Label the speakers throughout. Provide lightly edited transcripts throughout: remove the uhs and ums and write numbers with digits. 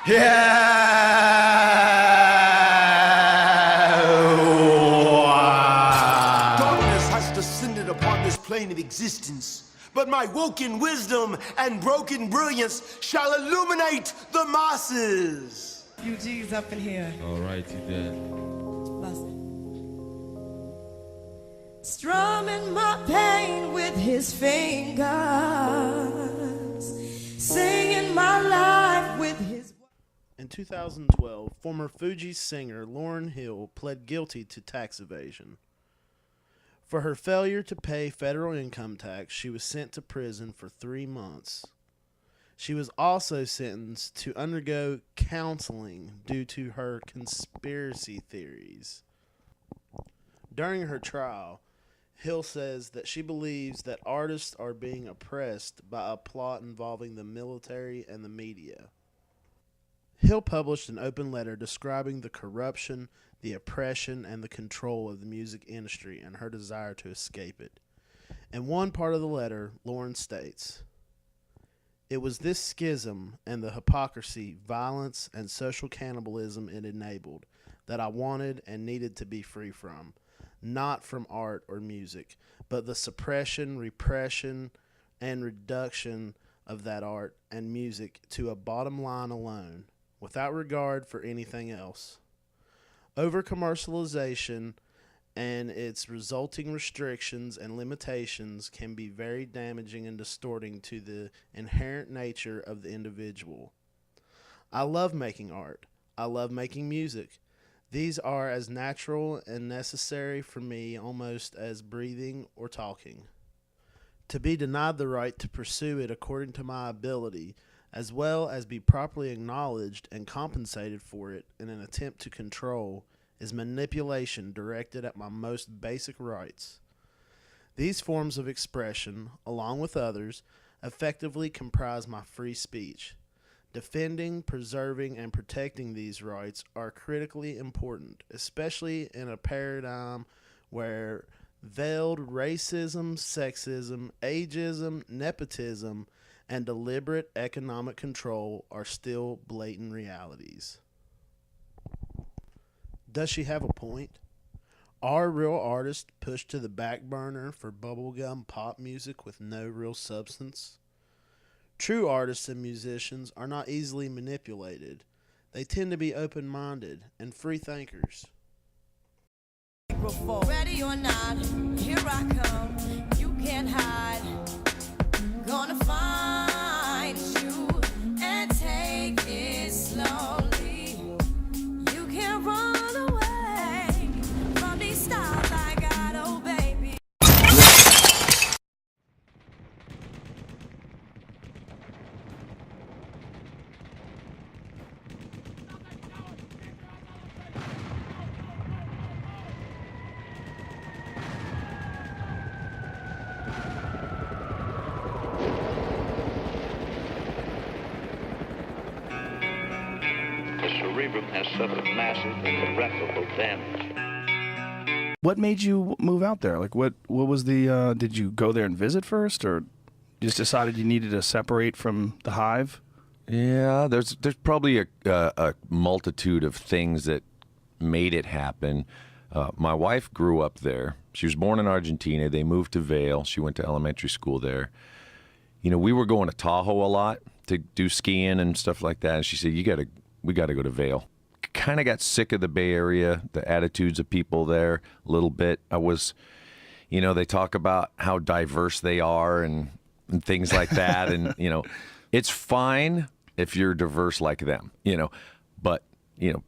Speaker 1: Darkness has descended upon this plane of existence, but my woken wisdom and broken brilliance shall illuminate the masses.
Speaker 2: Few G's up in here.
Speaker 3: All righty then.
Speaker 2: Strumming my pain with his fingers, singing my life with his.
Speaker 4: In 2012, former Fuji singer Lauryn Hill pled guilty to tax evasion. For her failure to pay federal income tax, she was sent to prison for 3 months. She was also sentenced to undergo counseling due to her conspiracy theories. During her trial, Hill says that she believes that artists are being oppressed by a plot involving the military and the media. Hill published an open letter describing the corruption, the oppression, and the control of the music industry and her desire to escape it. In one part of the letter, Lauren states, "It was this schism and the hypocrisy, violence, and social cannibalism it enabled that I wanted and needed to be free from. Not from art or music, but the suppression, repression, and reduction of that art and music to a bottom line alone, without regard for anything else. Over-commercialization and its resulting restrictions and limitations can be very damaging and distorting to the inherent nature of the individual. I love making art. I love making music. These are as natural and necessary for me almost as breathing or talking. To be denied the right to pursue it according to my ability, as well as be properly acknowledged and compensated for it in an attempt to control, is manipulation directed at my most basic rights. These forms of expression, along with others, effectively comprise my free speech. Defending, preserving, and protecting these rights are critically important, especially in a paradigm where veiled racism, sexism, ageism, nepotism, and deliberate economic control are still blatant realities." Does she have a point? Are real artists pushed to the back burner for bubblegum pop music with no real substance? True artists and musicians are not easily manipulated. They tend to be open-minded and free thinkers.
Speaker 2: Ready or not, here I come. You can't hide. Gonna find you and take it slowly. You can't run away from these styles I got, oh baby.
Speaker 5: The cerebrum has suffered massive and irreparable damage.
Speaker 6: What made you move out there? Like, what was the, did you go there and visit first, or just decided you needed to separate from the hive?
Speaker 7: Yeah, there's probably a multitude of things that made it happen. My wife grew up there. She was born in Argentina. They moved to Vail. She went to elementary school there. You know, we were going to Tahoe a lot to do skiing and stuff like that. And she said, we got to go to Vail. Kind of got sick of the Bay Area, the attitudes of people there a little bit. You know, they talk about how diverse they are and things like that. And, you know, it's fine if you're diverse like them, you know, but, you know,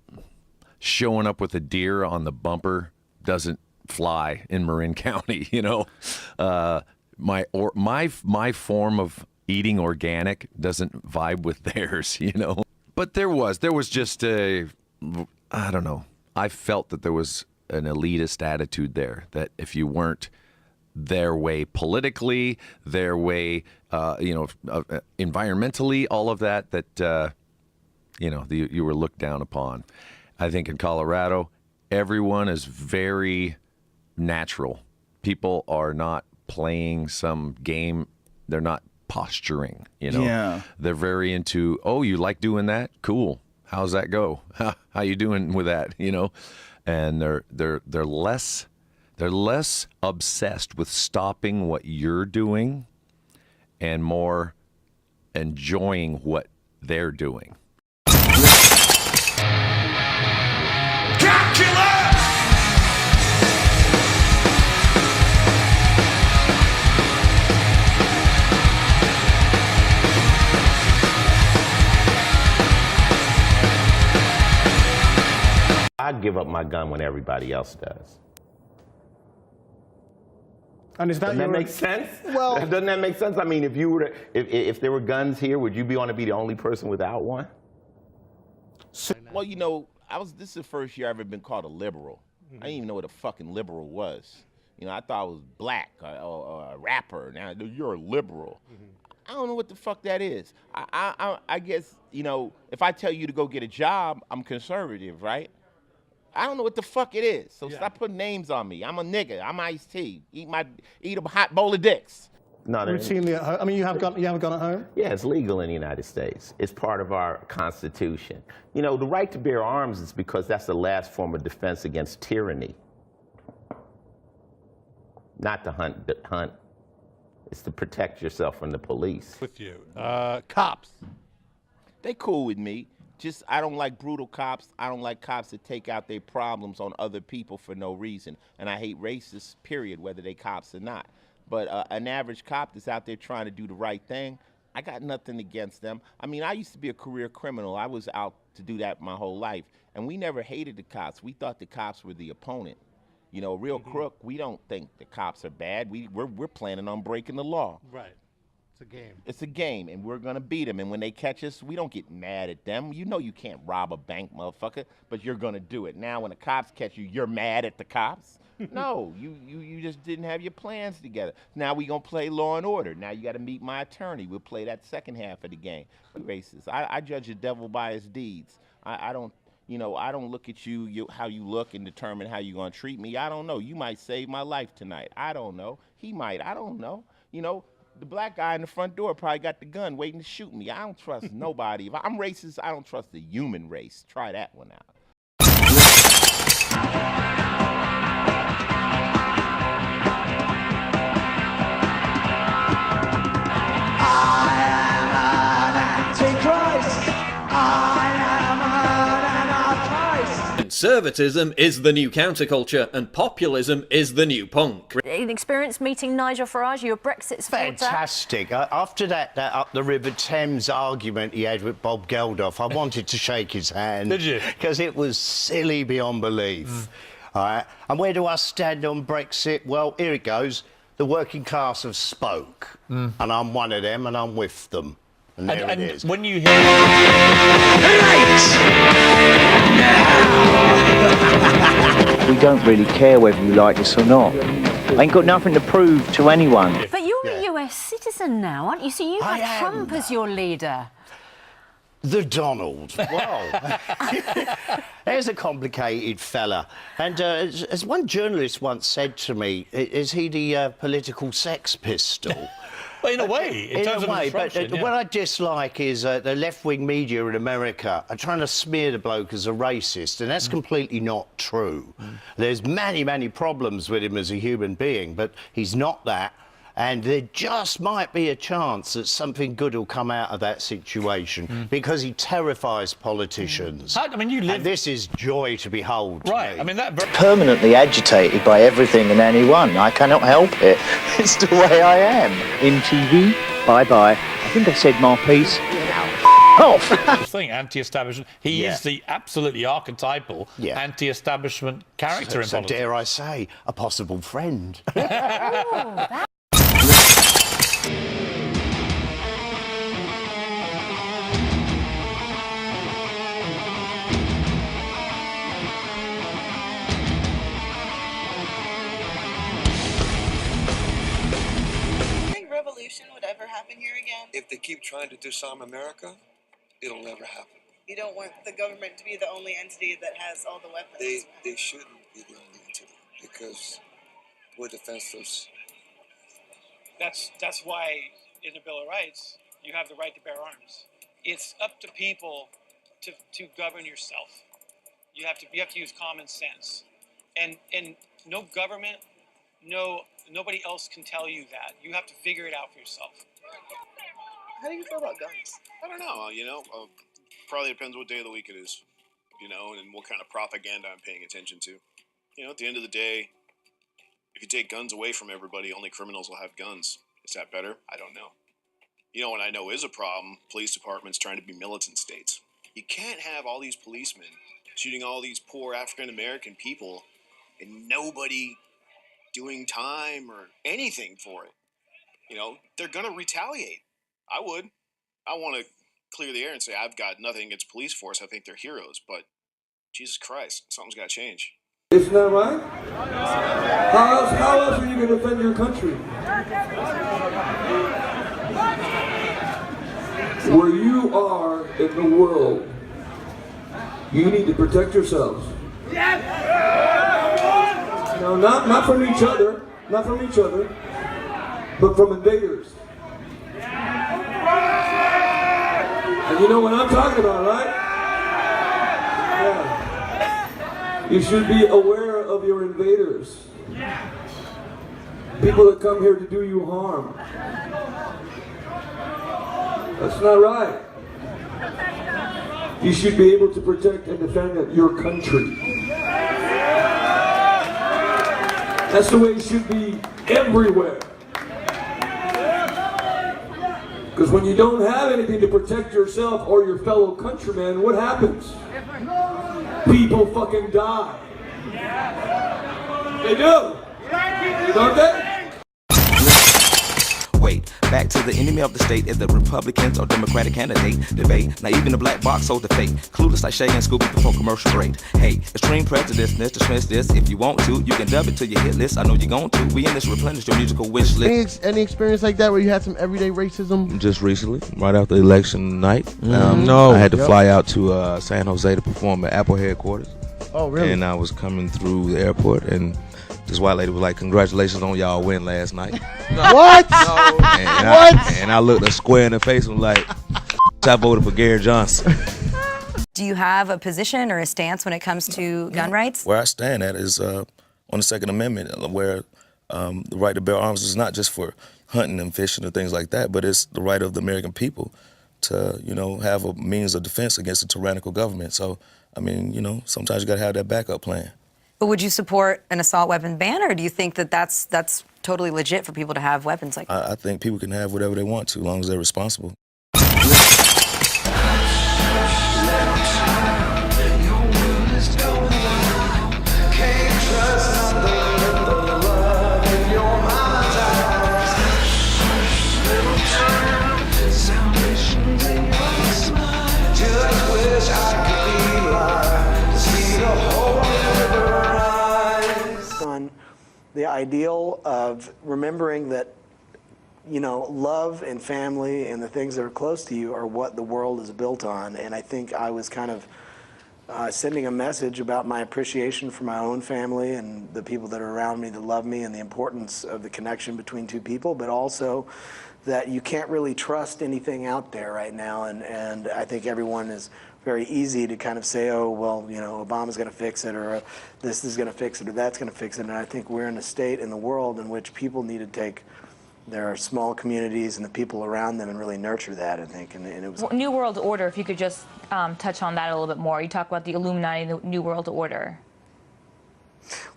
Speaker 7: showing up with a deer on the bumper doesn't fly in Marin County, you know. My form of eating organic doesn't vibe with theirs, you know. But there was just I don't know. I felt that there was an elitist attitude there, that if you weren't their way politically, their way, environmentally, all of that, you were looked down upon. I think in Colorado, everyone is very natural. People are not playing some game. They're not posturing, you know.
Speaker 6: Yeah.
Speaker 7: They're very into, oh, you like doing that? Cool. how's that go? How you doing with that? You know, and they're less obsessed with stopping what you're doing and more enjoying what they're doing.
Speaker 3: I give up my gun when everybody else does.
Speaker 8: And is that
Speaker 3: Doesn't that make sense?
Speaker 8: Well,
Speaker 3: doesn't that make sense? I mean, if you were to, if there were guns here, would you want to be the only person without one?
Speaker 9: Well, you know, this is the first year I've ever been called a liberal. I didn't even know what a fucking liberal was. You know, I thought I was black or a rapper. Now you're a liberal. I don't know what the fuck that is. I guess, you know, if I tell you to go get a job, I'm conservative, right? I don't know what the fuck it is. So stop putting names on me. I'm a nigga. I'm Ice-T. Eat a hot bowl of dicks.
Speaker 3: No,
Speaker 8: routinely at home. I mean, you have a gun at home?
Speaker 3: Yeah, it's legal in the United States. It's part of our Constitution. You know, the right to bear arms is because that's the last form of defense against tyranny. Not to hunt. It's to protect yourself from the police.
Speaker 10: With you. Cops.
Speaker 9: They cool with me. Just, I don't like brutal cops. I don't like cops that take out their problems on other people for no reason. And I hate racists, period, whether they cops or not. But an average cop that's out there trying to do the right thing, I got nothing against them. I mean, I used to be a career criminal. I was out to do that my whole life. And we never hated the cops. We thought the cops were the opponent. You know, real crook, we don't think the cops are bad. We're planning on breaking the law.
Speaker 10: Right. It's a game.
Speaker 9: It's a game, and we're going to beat them. And when they catch us, we don't get mad at them. You know you can't rob a bank, motherfucker, but you're going to do it. Now, when the cops catch you, you're mad at the cops? No, you just didn't have your plans together. Now we going to play law and order. Now you got to meet my attorney. We'll play that second half of the game. Racist. I judge the devil by his deeds. I don't, you know, I don't look at how you look and determine how you're going to treat me. I don't know. You might save my life tonight. I don't know. He might. I don't know. You know, the black guy in the front door probably got the gun waiting to shoot me. I don't trust nobody. If I'm racist, I don't trust the human race. Try that one out.
Speaker 11: Conservatism is the new counterculture and populism is the new punk.
Speaker 12: An experience meeting Nigel Farage, you're a Brexit supporter.
Speaker 13: Fantastic. After that up the River Thames argument he had with Bob Geldof, I wanted to shake his hand.
Speaker 10: Did you?
Speaker 13: Because it was silly beyond belief. All right. And where do I stand on Brexit? Well, here it goes. The working class have spoke. And I'm one of them and I'm with them. And there it is.
Speaker 10: When you hear...
Speaker 14: We don't really care whether you like this or not. I ain't got nothing to prove to anyone.
Speaker 12: But you're a US citizen now, aren't you? So you have Trump as your leader.
Speaker 13: The Donald. Wow. There's a complicated fella. And as one journalist once said to me, is he the political Sex Pistol?
Speaker 10: Well, in a way, in terms of
Speaker 13: but what I dislike is the left-wing media in America are trying to smear the bloke as a racist, and that's completely not true. There's many, many problems with him as a human being, but he's not that. And there just might be a chance that something good will come out of that situation because he terrifies politicians.
Speaker 10: I mean, you live...
Speaker 13: And this is joy to behold.
Speaker 10: Right.
Speaker 13: To
Speaker 10: I mean, that...
Speaker 14: Permanently agitated by everything and anyone. I cannot help it. It's the way I am. MTV, bye-bye. I think I've said my piece. Off.
Speaker 10: This thing, anti-establishment. He is the absolutely archetypal anti-establishment character in politics.
Speaker 13: Dare I say, a possible friend.
Speaker 15: Revolution would ever happen here again?
Speaker 16: If they keep trying to disarm America, it'll never happen.
Speaker 15: You don't want the government to be the only entity that has all the weapons?
Speaker 16: They shouldn't be the only entity because we're defenseless.
Speaker 17: That's why in the Bill of Rights you have the right to bear arms. It's up to people to govern yourself. You have to use common sense, and no government, nobody else can tell you that. You have to figure it out for yourself.
Speaker 15: How do you feel about guns?
Speaker 18: I don't know. Probably depends what day of the week it is, and what kind of propaganda I'm paying attention to. At the end of the day, if you take guns away from everybody, only criminals will have guns. Is that better? I don't know. What I know is a problem, police departments trying to be militant states. You can't have all these policemen shooting all these poor African-American people and nobody doing time or anything for it. They're going to retaliate. I would. I want to clear the air and say I've got nothing against police force. I think they're heroes, but Jesus Christ, something's got to change.
Speaker 19: Isn't that right? How else are you going to defend your country? Where you are in the world, you need to protect yourselves. No, not from each other, but from invaders. And you know what I'm talking about, right? Yeah. You should be aware of your invaders. People that come here to do you harm. That's not right. You should be able to protect and defend your country. That's the way it should be everywhere. Because when you don't have anything to protect yourself or your fellow countrymen, what happens? People fucking die. They do. Don't they?
Speaker 20: Wait, back to the enemy of the state is the Republicans or Democratic candidate debate. Now even the black box holds the fate. Clueless like Shay and Scooby before commercial break. Hey, extreme prejudice, dismiss this. If you want to, you can dub it to your hit list. I know you're going to. We in this replenish your musical wish list.
Speaker 21: Any experience like that where you had some everyday racism?
Speaker 22: Just recently, right after election night.
Speaker 21: No.
Speaker 22: I had to fly out to San Jose to perform at Apple headquarters.
Speaker 21: Oh, really?
Speaker 22: And I was coming through the airport and this white lady was like, "Congratulations on y'all win last night."
Speaker 21: What?
Speaker 22: And I looked her square in the face and was like, "I voted for Gary Johnson."
Speaker 23: Do you have a position or a stance when it comes to gun rights?
Speaker 22: Where I stand at is on the Second Amendment, where the right to bear arms is not just for hunting and fishing and things like that, but it's the right of the American people to, have a means of defense against a tyrannical government. So, sometimes you got to have that backup plan.
Speaker 23: But would you support an assault weapon ban, or do you think that that's totally legit for people to have weapons like that?
Speaker 22: I think people can have whatever they want to, as long as they're responsible.
Speaker 24: The ideal of remembering that, love and family and the things that are close to you are what the world is built on. And I think I was kind of sending a message about my appreciation for my own family and the people that are around me that love me and the importance of the connection between two people, but also that you can't really trust anything out there right now. And I think everyone is very easy to kind of say, oh, well, Obama's going to fix it, or this is going to fix it, or that's going to fix it. And I think we're in a state in the world in which people need to take their small communities and the people around them and really nurture that, I think. And it was
Speaker 25: New World Order, if you could just touch on that a little bit more. You talk about the Illuminati, the New World Order.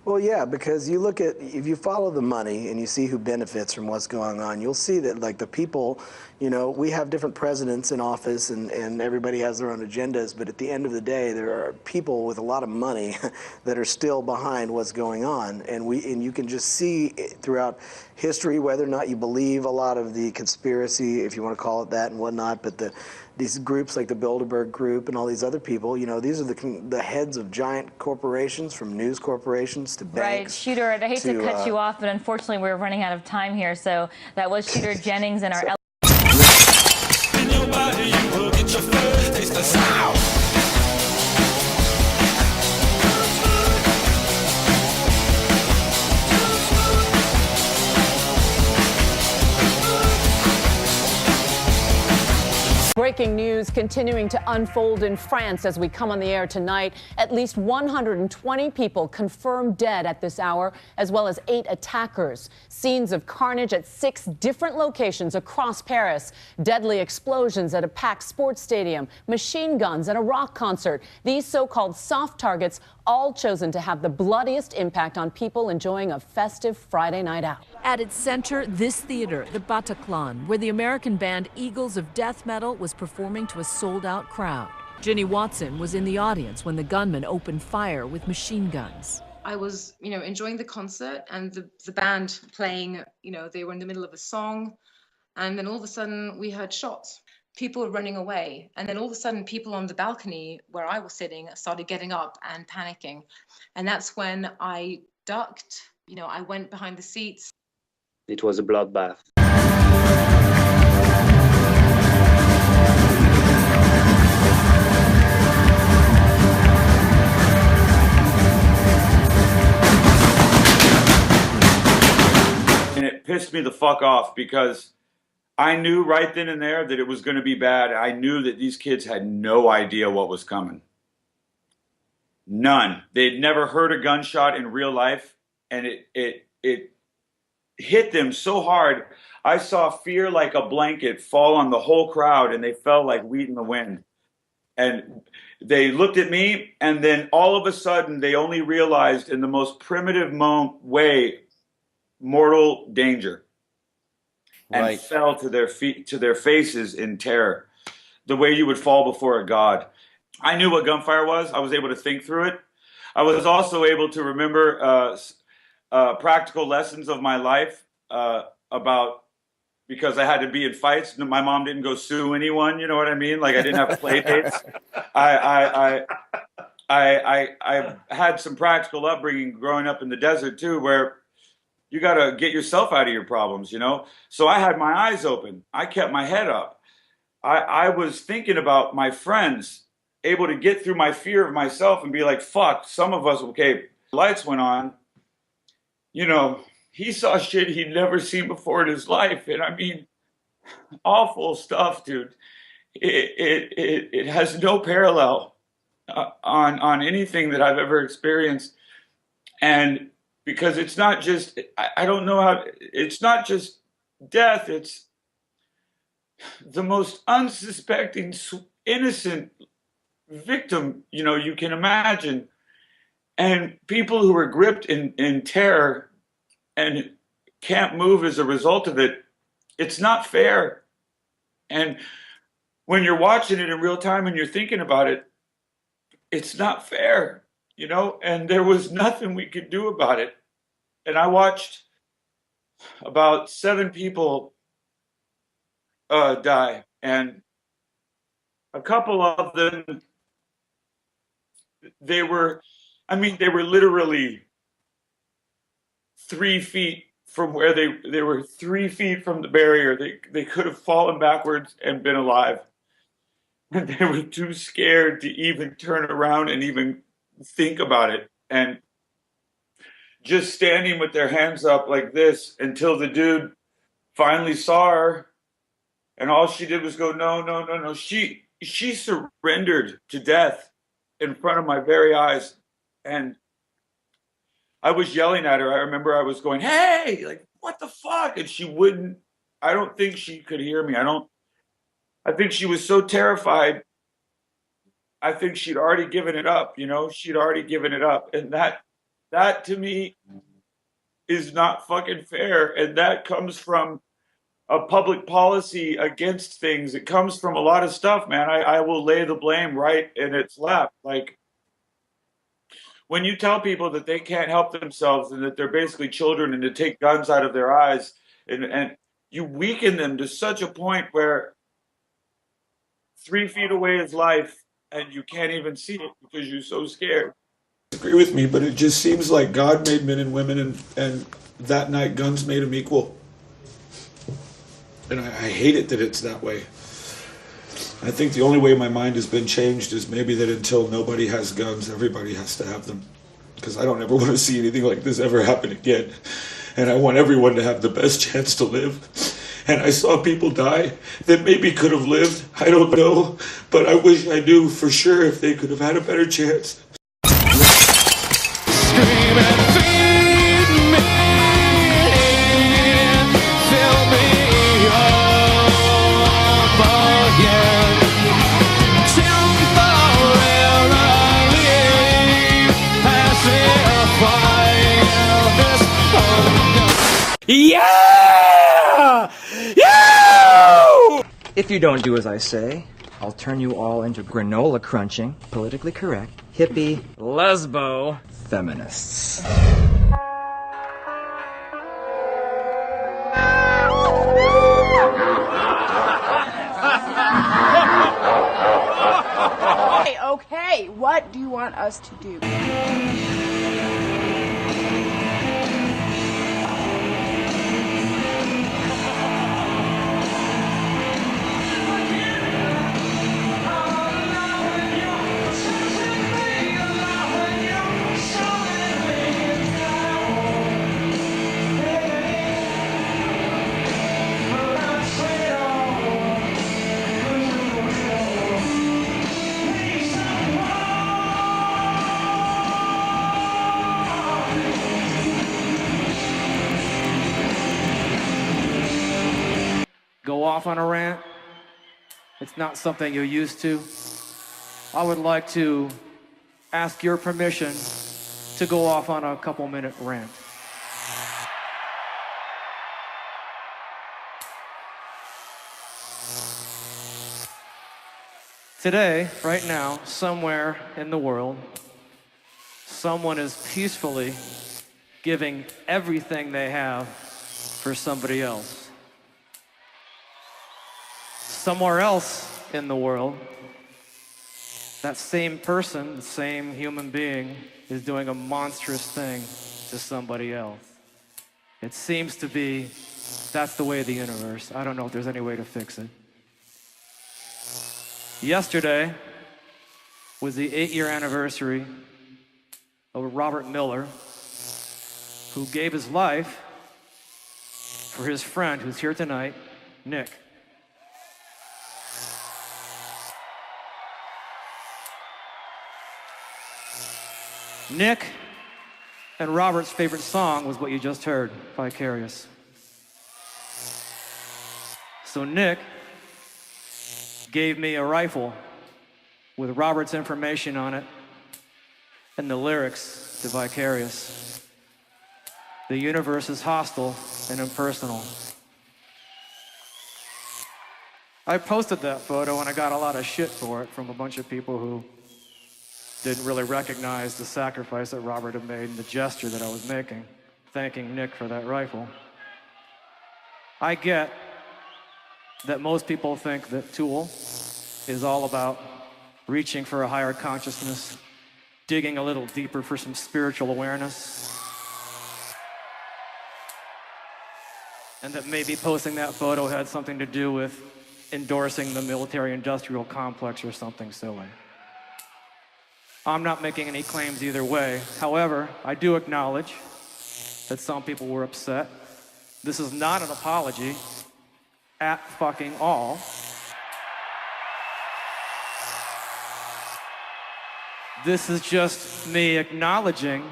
Speaker 24: Well, yeah, because you look at, if you follow the money and you see who benefits from what's going on, you'll see that, like, the people, we have different presidents in office and everybody has their own agendas, but at the end of the day, there are people with a lot of money that are still behind what's going on. And you can just see throughout history whether or not you believe a lot of the conspiracy, if you want to call it that and whatnot, but these groups like the Bilderberg Group and all these other people, these are the heads of giant corporations, from news corporations to banks.
Speaker 25: Right, Shooter, I hate to cut you off, but unfortunately we're running out of time here. So that was Shooter Jennings in our...
Speaker 26: Breaking
Speaker 1: Breaking news continuing to unfold in France as we come on the air tonight. At least 120 people confirmed dead at this hour, as well as 8 attackers. Scenes of carnage at 6 different locations across Paris. Deadly explosions at a packed sports stadium, machine guns at a rock concert. These so-called soft targets all chosen to have the bloodiest impact on people enjoying a festive Friday night out.
Speaker 2: At its center, this theater, the Bataclan, where the American band Eagles of Death Metal was performing to a sold-out crowd. Ginny Watson was in the audience when the gunmen opened fire with machine guns.
Speaker 4: I was, enjoying the concert and the band playing, they were in the middle of a song, and then all of a sudden we heard shots. People were running away, and then all of a sudden people on the balcony where I was sitting started getting up and panicking. And that's when I ducked, I went behind the seats.
Speaker 5: It was a bloodbath.
Speaker 6: And it pissed me the fuck off because I knew right then and there that it was going to be bad. I knew that these kids had no idea what was coming. None. They'd never heard a gunshot in real life, and it hit them so hard. I saw fear like a blanket fall on the whole crowd, and they fell like wheat in the wind. And they looked at me, and then all of a sudden they only realized in the most primitive way mortal danger. And
Speaker 13: Right.
Speaker 6: fell to their feet, to their faces in terror, the way you would fall before a god. I knew what gunfire was. I was able to think through it. I was also able to remember practical lessons of my life about, because I had to be in fights. My mom didn't go sue anyone. You know what I mean? Like I didn't have play dates. I had some practical upbringing growing up in the desert too, where you got to get yourself out of your problems, So I had my eyes open. I kept my head up. I was thinking about my friends, able to get through my fear of myself and be like, fuck, some of us, okay, lights went on. He saw shit he'd never seen before in his life. And I mean, awful stuff, dude. It has no parallel on anything that I've ever experienced. And because it's not just, I don't know how, it's not just death, it's the most unsuspecting, innocent victim, you can imagine. And people who are gripped in terror and can't move as a result of it, it's not fair. And when you're watching it in real time and you're thinking about it, it's not fair. And there was nothing we could do about it. And I watched about 7 people die, and a couple of them, they were literally 3 feet from where they were 3 feet from the barrier. They could have fallen backwards and been alive. And they were too scared to even turn around and even think about it, and just standing with their hands up like this until the dude finally saw her, and all she did was go, no, no, no, no. She surrendered to death in front of my very eyes, and I was yelling at her. I remember I was going, hey, like, what the fuck? And she wouldn't, I don't think she could hear me. I think she was so terrified. I think she'd already given it up, she'd already given it up. And that to me is not fucking fair. And that comes from a public policy against things. It comes from a lot of stuff, man. I will lay the blame right in its lap. Like, when you tell people that they can't help themselves and that they're basically children and to take guns out of their eyes, and you weaken them to such a point where 3 feet away is life, and you can't even see it because you're so scared.
Speaker 19: Agree with me, but it just seems like God made men and women, and that night guns made them equal. And I hate it that it's that way. I think the only way my mind has been changed is maybe that until nobody has guns, everybody has to have them. Because I don't ever want to see anything like this ever happen again. And I want everyone to have the best chance to live. and I saw people die that maybe could have lived. I don't know, but I wish I knew for sure if they could have had a better chance.
Speaker 3: Yeah! Yeah! If you don't do as I say, I'll turn you all into granola crunching, politically correct, hippie, lesbo feminists.
Speaker 7: Okay, what do you want us to do?
Speaker 8: Go off on a rant. It's not something you're used to. I would like to ask your permission to go off on a couple-minute rant. Today, right now, somewhere in the world, someone is peacefully giving everything they have for somebody else. Somewhere else in the world, that same person, the same human being, is doing a monstrous thing to somebody else. It seems to be that's the way of the universe. I don't know if there's any way to fix it. Yesterday was the 8-year anniversary of Robert Miller, who gave his life for his friend who's here tonight, Nick. Nick and Robert's favorite song was what you just heard, Vicarious. So Nick gave me a rifle with Robert's information on it and the lyrics to Vicarious. The universe is hostile and impersonal. I posted that photo and I got a lot of shit for it from a bunch of people who didn't really recognize the sacrifice that Robert had made and the gesture that I was making, thanking Nick for that rifle. I get that most people think that Tool is all about reaching for a higher consciousness, digging a little deeper for some spiritual awareness, and that maybe posting that photo had something to do with endorsing the military-industrial complex or something silly. I'm not making any claims either way. However, I do acknowledge that some people were upset. This is not an apology at fucking all. This is just me acknowledging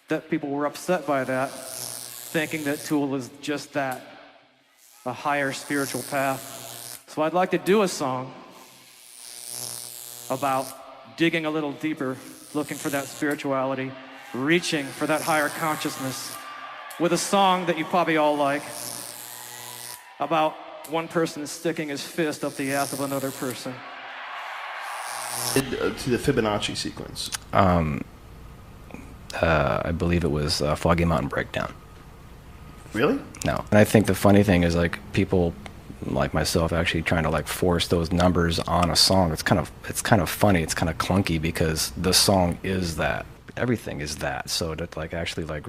Speaker 8: that people were upset by that, thinking that Tool is just that, a higher spiritual path. So I'd like to do a song about digging a little deeper, looking for that spirituality, reaching for that higher consciousness, with a song that you probably all like, about one person sticking his fist up the ass of another person.
Speaker 21: To the Fibonacci sequence.
Speaker 3: I believe it was Foggy Mountain Breakdown.
Speaker 21: Really?
Speaker 3: No. And I think the funny thing is, like, people like myself actually trying to like force those numbers on a song. It's kind of funny. It's kind of clunky because the song is that. Everything is that. So to like actually like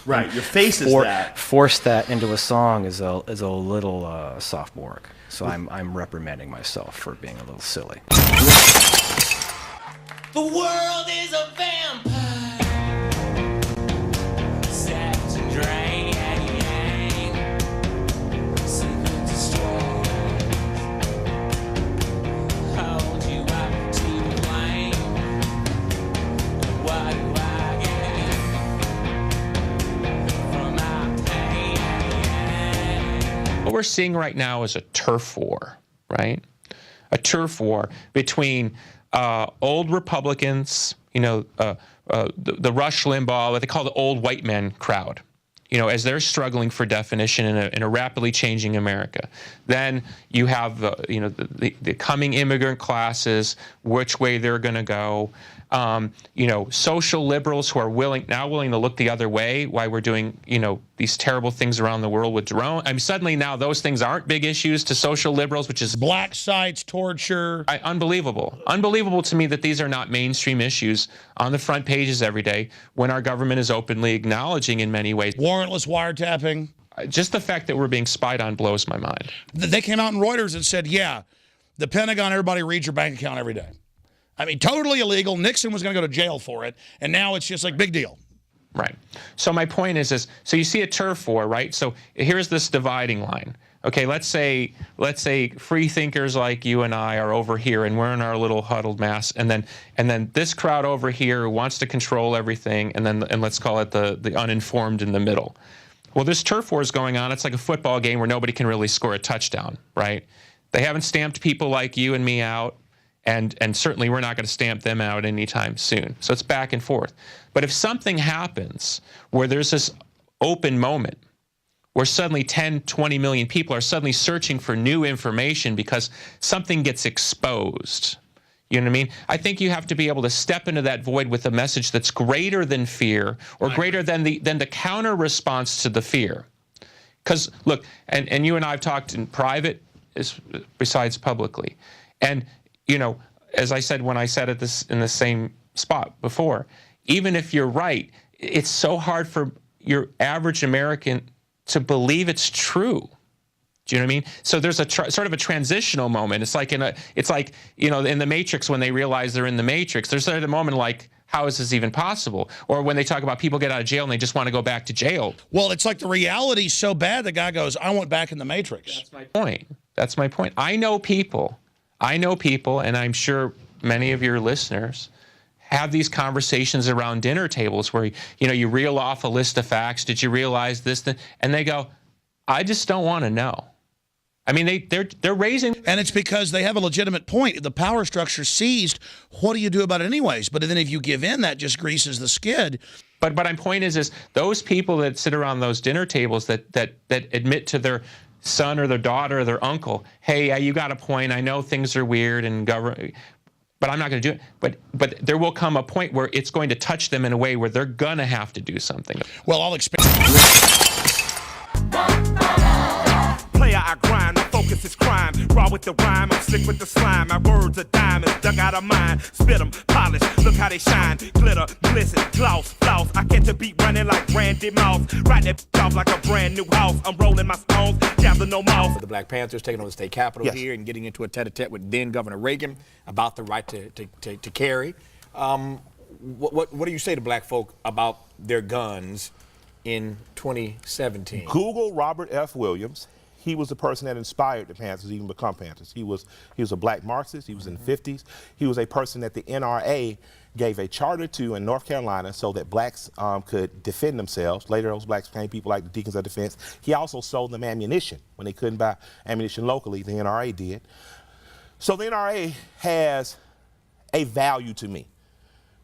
Speaker 21: right, your face is that.
Speaker 3: Force that into a song is a little sophomoric. So I'm reprimanding myself for being a little silly.
Speaker 9: The world is a vampire, set to drain, so
Speaker 10: we're seeing right now is a turf war, right? A turf war between old Republicans, the Rush Limbaugh, what they call the old white men crowd, as they're struggling for definition in a rapidly changing America. Then you have the coming immigrant classes, which way they're going to go. Social liberals who are now willing to look the other way while we're doing, these terrible things around the world with drones. I mean, suddenly now those things aren't big issues to social liberals, which is
Speaker 11: black sites, torture.
Speaker 10: Unbelievable. Unbelievable to me that these are not mainstream issues on the front pages every day when our government is openly acknowledging in many ways.
Speaker 11: Warrantless wiretapping.
Speaker 10: Just the fact that we're being spied on blows my mind.
Speaker 11: They came out in Reuters and said, yeah, the Pentagon, everybody reads your bank account every day. I mean, totally illegal. Nixon was going to go to jail for it, and now it's just like big deal.
Speaker 10: Right. So my point is so you see a turf war, right? So here's this dividing line. Okay, let's say free thinkers like you and I are over here, and we're in our little huddled mass, and then this crowd over here who wants to control everything, and let's call it the uninformed in the middle. Well, this turf war is going on. It's like a football game where nobody can really score a touchdown, right? They haven't stamped people like you and me out. And certainly we're not going to stamp them out anytime soon. So it's back and forth. But if something happens where there's this open moment where suddenly 10, 20 million people are suddenly searching for new information because something gets exposed, you know what I mean? I think you have to be able to step into that void with a message that's greater than fear or greater than the counter response to the fear. Because look, and you and I have talked in private besides publicly. And as I said when I said it in the same spot before, even if you're right, it's so hard for your average American to believe it's true. Do you know what I mean? So there's a sort of a transitional moment. It's like in the Matrix when they realize they're in the Matrix. There's a moment like, how is this even possible? Or when they talk about people get out of jail and they just want to go back to jail.
Speaker 11: Well, it's like the reality's so bad the guy goes, I want back in the Matrix.
Speaker 10: That's my point. That's my point. I know people, and I'm sure many of your listeners have these conversations around dinner tables where, you reel off a list of facts. Did you realize this? And they go, I just don't want to know. I mean, they're raising...
Speaker 11: And it's because they have a legitimate point. If the power structure's seized, what do you do about it anyways? But then if you give in, that just greases the skid.
Speaker 10: But my point is those people that sit around those dinner tables that admit to their son or their daughter or their uncle, hey, you got a point. I know things are weird and government, but I'm not going to do it. But there will come a point where it's going to touch them in a way where they're going to have to do something.
Speaker 11: Well, I'll expand.
Speaker 12: Player, I grind, my focus is crime. Raw with the rhyme, I'm slick with the slime. My words are diamonds, dug out of mine. Spit them, polish, look how they shine. Glitter, glisten, gloss, floss. I catch a beat running like Randy Mouse. Right that off like a brand new house. I'm rolling my stones, down to no mouth.
Speaker 14: The Black Panthers taking over the state capitol here and getting into a tete-a-tete with then Governor Reagan about the right to carry. What do you say to black folk about their guns in 2017?
Speaker 16: Google Robert F. Williams. He was the person that inspired the Panthers to even become Panthers. He was a black Marxist. He was in the 50s. He was a person that the NRA gave a charter to in North Carolina so that blacks could defend themselves. Later, those blacks became people like the Deacons of Defense. He also sold them ammunition. When they couldn't buy ammunition locally, the NRA did. So the NRA has a value to me.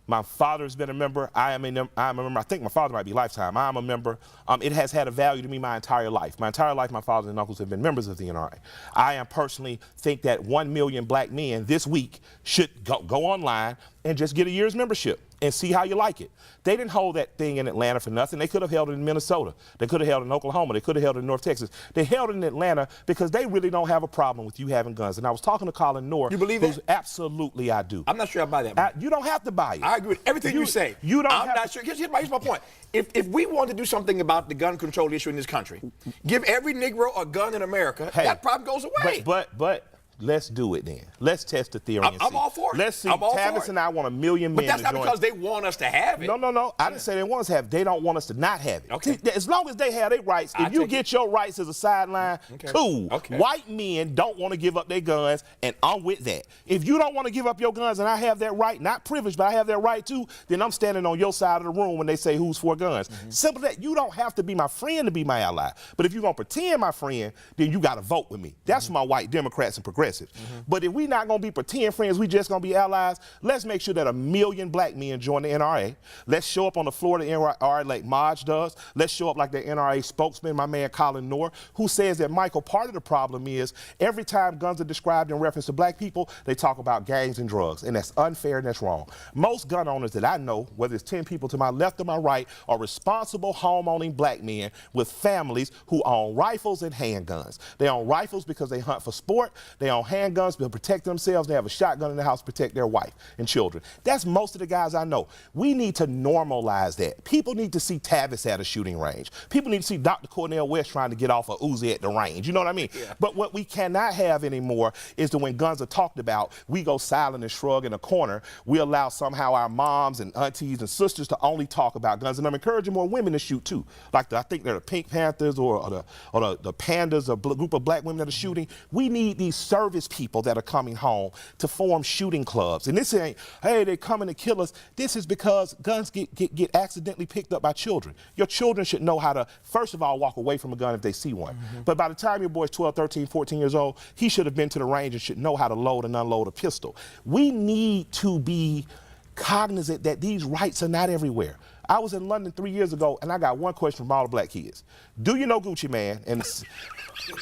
Speaker 16: My father's been a member. I'm a member. I think my father might be lifetime. I'm a member. It has had a value to me my entire life. My entire life, my fathers and uncles have been members of the NRA. I am personally think that 1 million black men this week should go online and just get a year's membership and see how you like it. They didn't hold that thing in Atlanta for nothing. They could have held it in Minnesota. They could have held it in Oklahoma. They could have held it in North Texas. They held it in Atlanta because they really don't have a problem with you having guns. And I was talking to Colin Noor.
Speaker 14: You believe that?
Speaker 16: Absolutely, I do.
Speaker 14: I'm not sure I buy that.
Speaker 16: You don't have to buy it.
Speaker 14: I agree with everything you say.
Speaker 16: You don't
Speaker 14: I'm not sure. Here's my point. If we want to do something about the gun control issue in this country, give every Negro a gun in America, that problem goes away.
Speaker 16: But let's do it then. Let's test the theory.
Speaker 14: I'm all for it.
Speaker 16: Let's see.
Speaker 14: I'm all
Speaker 16: Tavis
Speaker 14: for it.
Speaker 16: and I want 1 million men.
Speaker 14: But that's
Speaker 16: to
Speaker 14: not
Speaker 16: join.
Speaker 14: because they want us to have it.
Speaker 16: No. I didn't say they want us to have it. They don't want us to not have it.
Speaker 14: Okay.
Speaker 16: See, as long as they have their rights, if you get your rights as a sideline, cool.
Speaker 14: Okay.
Speaker 16: White men don't want to give up their guns, and I'm with that. If you don't want to give up your guns and I have that right, not privilege, but I have that right too, then I'm standing on your side of the room when they say who's for guns. Simple that. You don't have to be my friend to be my ally. But if you're going to pretend my friend, then you got to vote with me. That's for my white Democrats and progressives. But if we're not going to be pretend friends, we just going to be allies, let's make sure that 1 million black men join the NRA. Let's show up on the floor of the NRA like Maj does. Let's show up like the NRA spokesman, my man Colin Noor, who says that, Michael, part of the problem is every time guns are described in reference to black people, they talk about gangs and drugs, and that's unfair and that's wrong. Most gun owners that I know, whether it's 10 people to my left or my right, are responsible home-owning black men with families who own rifles and handguns. They own rifles because they hunt for sport. They own handguns to protect themselves. They have a shotgun in the house to protect their wife and children. That's most of the guys I know. We need to normalize that. People need to see Tavis at a shooting range. People need to see Dr. Cornel West trying to get off a Uzi at the range. You know what I mean? Yeah. But what we cannot have anymore is that when guns are talked about, we go silent and shrug in a corner. We allow somehow our moms and aunties and sisters to only talk about guns. And I'm encouraging more women to shoot too. Like I think they're the Pink Panthers or the Pandas, a group of black women that are shooting. We need these service people that are coming home to form shooting clubs. And this ain't, hey, they're coming to kill us. This is because guns get accidentally picked up by children. Your children should know how to, first of all, walk away from a gun if they see one. But by the time your boy's 12, 13, 14 years old, he should have been to the range and should know how to load and unload a pistol. We need to be cognizant that these rights are not everywhere. I was in London 3 years ago, and I got one question from all the black kids. Do you know Gucci Man? And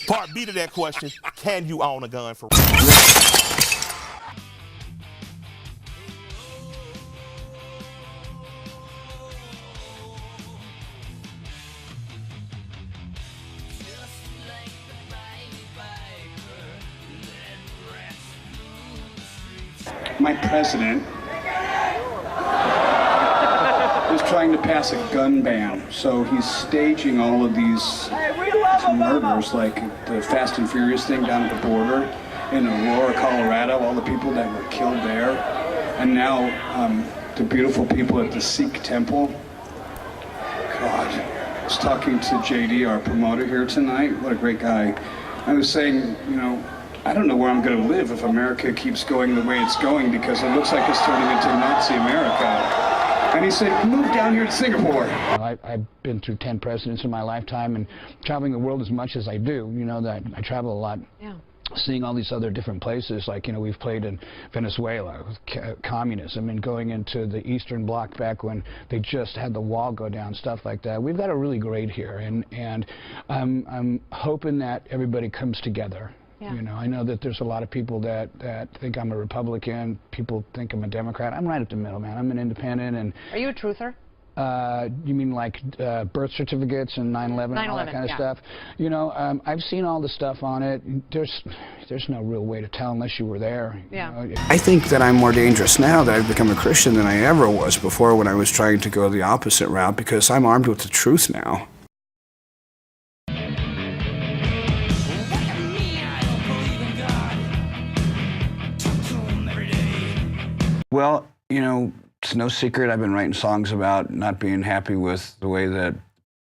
Speaker 16: part B to that question, can you own a gun for real?
Speaker 15: My president is trying to pass a gun ban, so he's staging all of these murders, like the Fast and Furious thing down at the border in Aurora, Colorado, all the people that were killed there, and now the beautiful people at the Sikh temple. God, I was talking to JD, our promoter here tonight. What a great guy. I was saying, you know, I don't know where I'm going to live if America keeps going the way it's going, because it looks like it's turning into Nazi America. And he said, move down here to Singapore.
Speaker 17: I've been through 10 presidents in my lifetime, and traveling the world as much as I do, you know, that I travel a lot. Yeah. Seeing all these other different places, like, you know, we've played in Venezuela with communism, and going into the Eastern Bloc back when they just had the wall go down, stuff like that. We've got it really great here, and I'm hoping that everybody comes together. Yeah. You know, I know that there's a lot of people that think I'm a Republican. People think I'm a Democrat. I'm right up the middle, man. I'm an independent. And
Speaker 18: are you a truther?
Speaker 17: You mean like birth certificates and 9/11 and all that kind of stuff? You know, I've seen all the stuff on it. There's no real way to tell unless you were there.
Speaker 18: Yeah.
Speaker 17: You know?
Speaker 20: I think that I'm more dangerous now that I've become a Christian than I ever was before, when I was trying to go the opposite route, because I'm armed with the truth now. Well, you know, it's no secret I've been writing songs about not being happy with the way that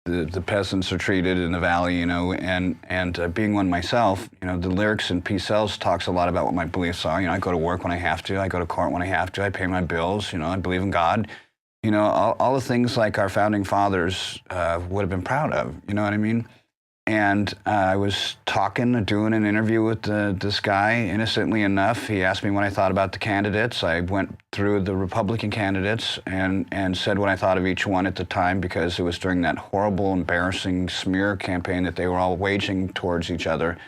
Speaker 20: the peasants are treated in the valley, you know, and being one myself, you know, the lyrics in Peace Sells talks a lot about what my beliefs are. You know, I go to work when I have to, I go to court when I have to, I pay my bills, you know, I believe in God. You know, all the things like our founding fathers would have been proud of, you know what I mean? And I was doing an interview with this guy, innocently enough. He asked me what I thought about the candidates. I went through the Republican candidates and said what I thought of each one at the time, because it was during that horrible, embarrassing smear campaign that they were all waging towards each other.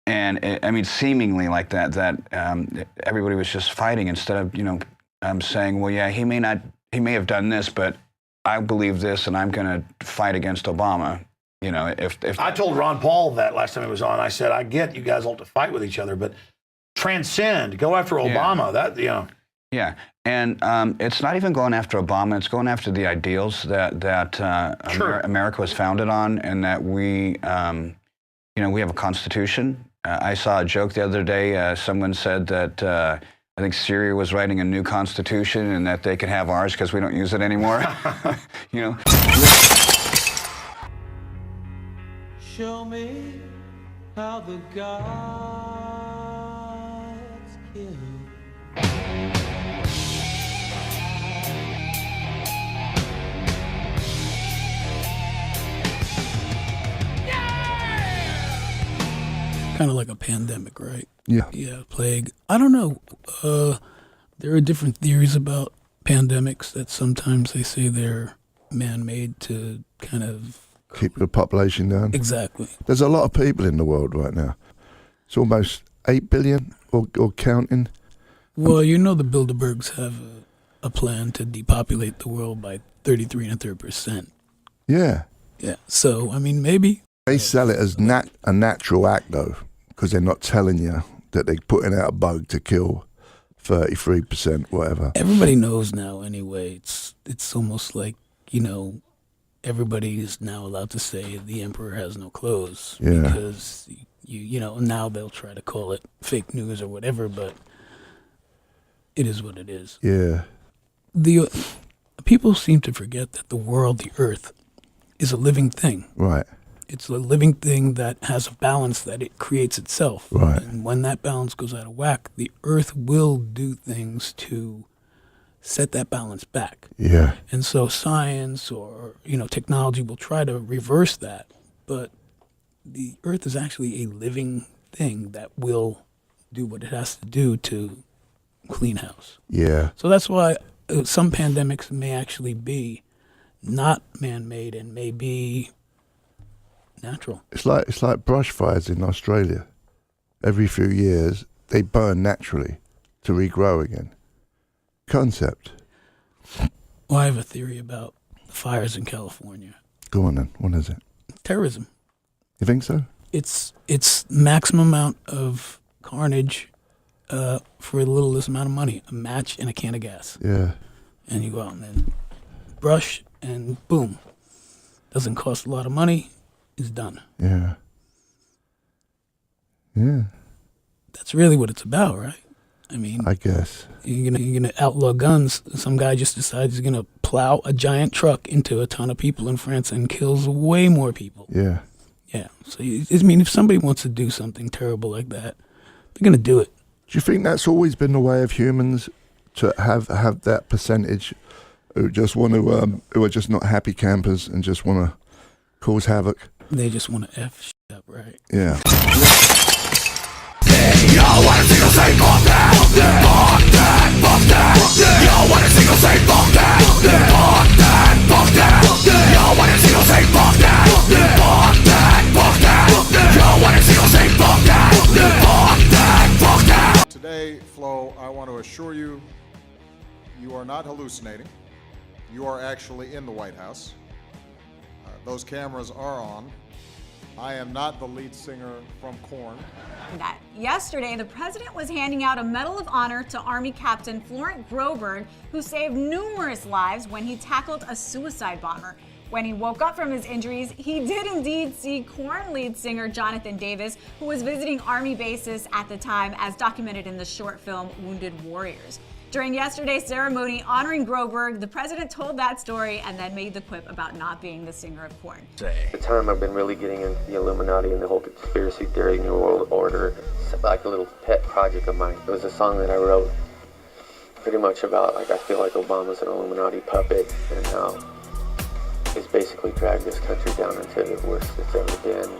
Speaker 20: And I mean, seemingly like that everybody was just fighting, instead of, you know, saying, well, yeah, he may have done this, but I believe this, and I'm going to fight against Obama. You know, if
Speaker 11: I told Ron Paul that last time he was on, I said, I get you guys all to fight with each other, but transcend, go after Obama. Yeah. That, you know.
Speaker 20: Yeah, and it's not even going after Obama. It's going after the ideals that America was founded on, and that we, you know, we have a constitution, I saw a joke the other day. Someone said that I think Syria was writing a new constitution and that they could have ours because we don't use it anymore. You know.
Speaker 9: Show me how the gods kill.
Speaker 18: Kind of like a pandemic, right?
Speaker 22: Yeah.
Speaker 18: Yeah, plague. I don't know. There are different theories about pandemics that sometimes they say they're man-made to kind of
Speaker 22: keep the population down.
Speaker 18: Exactly.
Speaker 22: There's a lot of people in the world right now. It's almost 8 billion or counting.
Speaker 18: Well, you know the Bilderbergs have a plan to depopulate the world by 33 1/3%.
Speaker 22: Yeah.
Speaker 18: Yeah. So, I mean, maybe.
Speaker 22: They sell it as a natural act, though, because they're not telling you that they're putting out a bug to kill 33%, whatever.
Speaker 18: Everybody knows now anyway. It's almost like, you know, everybody is now allowed to say the emperor has no clothes.
Speaker 22: Yeah.
Speaker 18: Because, you know, now they'll try to call it fake news or whatever, but it is what it is.
Speaker 22: Yeah.
Speaker 18: The people seem to forget that the world, the earth, is a living thing.
Speaker 22: Right.
Speaker 18: It's a living thing that has a balance that it creates itself.
Speaker 22: Right.
Speaker 18: And when that balance goes out of whack, the earth will do things to set that balance back.
Speaker 22: Yeah.
Speaker 18: And so science or, you know, technology will try to reverse that. But the earth is actually a living thing that will do what it has to do to clean house.
Speaker 22: Yeah.
Speaker 18: So that's why some pandemics may actually be not man-made and may be natural.
Speaker 22: It's like brush fires in Australia. Every few years, they burn naturally to regrow again. Concept.
Speaker 18: Well, I have a theory about the fires in California.
Speaker 22: Go on then. What is it?
Speaker 18: Terrorism.
Speaker 22: You think so?
Speaker 18: It's maximum amount of carnage for the littlest amount of money. A match and a can of gas.
Speaker 22: Yeah.
Speaker 18: And you go out and then brush and boom. Doesn't cost a lot of money. It's done.
Speaker 22: Yeah. Yeah.
Speaker 18: That's really what it's about, right? I mean,
Speaker 22: I guess.
Speaker 18: You're gonna outlaw guns. Some guy just decides he's gonna plow a giant truck into a ton of people in France and kills way more people.
Speaker 22: Yeah.
Speaker 18: Yeah. So I mean, if somebody wants to do something terrible like that, they're gonna do it.
Speaker 22: Do you think that's always been the way of humans, to have that percentage who just want to who are just not happy campers and just want to cause havoc?
Speaker 18: They just want to F shit up, right?
Speaker 22: Yeah.
Speaker 9: You want a single say fuck that, fuck that, fuck that. You want a single say fuck that, fuck that, fuck that. You want a single say fuck that, fuck that, fuck that. You want a single say fuck that, fuck that, fuck that.
Speaker 23: Today, Flo, I want to assure you, you are not hallucinating. You are actually in the White House. Those cameras are on. I am not the lead singer from Korn.
Speaker 24: That yesterday, the president was handing out a Medal of Honor to Army Captain Florent Groberg, who saved numerous lives when he tackled a suicide bomber. When he woke up from his injuries, he did indeed see Korn lead singer Jonathan Davis, who was visiting Army bases at the time, as documented in the short film Wounded Warriors. During yesterday's ceremony honoring Groberg, the president told that story and then made the quip about not being the singer of Korn.
Speaker 5: At the time, I've been really getting into the Illuminati and the whole conspiracy theory, New World Order. It's like a little pet project of mine. It was a song that I wrote pretty much about, like, I feel like Obama's an Illuminati puppet and how he's basically dragged this country down into the worst it's ever been.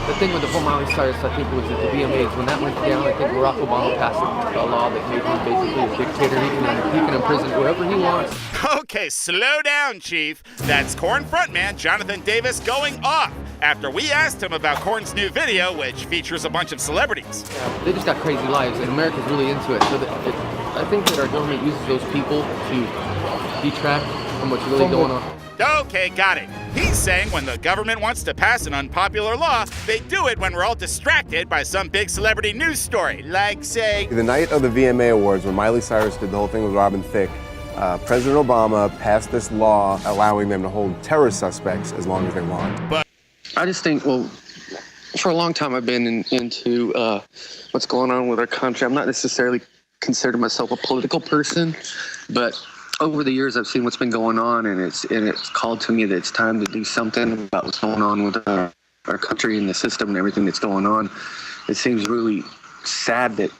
Speaker 25: The thing with the whole Miley Cyrus, I think, was that the VMAs, when that went down, I think Barack Obama passed a law that made him basically a dictator. He can imprison whoever he wants.
Speaker 26: Okay, slow down, Chief. That's Korn frontman Jonathan Davis going off after we asked him about Korn's new video, which features a bunch of celebrities.
Speaker 25: Yeah, they just got crazy lives, and America's really into it. So I think that our government uses those people to detract from what's really going on.
Speaker 26: Okay, got it. He's saying when the government wants to pass an unpopular law, they do it when we're all distracted by some big celebrity news story, like, say...
Speaker 27: The night of the VMA Awards, when Miley Cyrus did the whole thing with Robin Thicke, President Obama passed this law allowing them to hold terror suspects as long as they want.
Speaker 25: I just think, well,
Speaker 1: For a long time, I've been into what's going on with our country. I'm not necessarily considered myself a political person, but over the years, I've seen what's been going on, and it's called to me that it's time to do something about what's going on with our country and the system and everything that's going on. It seems really sad that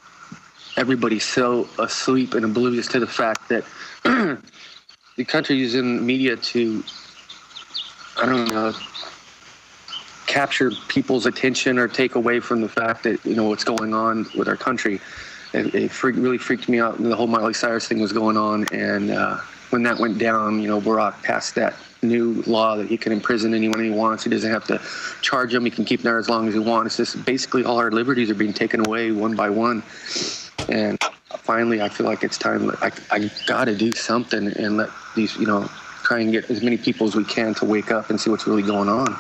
Speaker 1: everybody's so asleep and oblivious to the fact that the country is in media to, I don't know, capture people's attention or take away from the fact that, what's going on with our country. It really freaked me out when the whole Miley Cyrus thing was going on. And when that went down, Barack passed that new law that he can imprison anyone he wants. He doesn't have to charge them. He can keep them there as long as he wants. It's just basically all our liberties are being taken away one by one. And finally, I feel like it's time. I got to do something and let these, try and get as many people as we can to wake up and see what's really going on.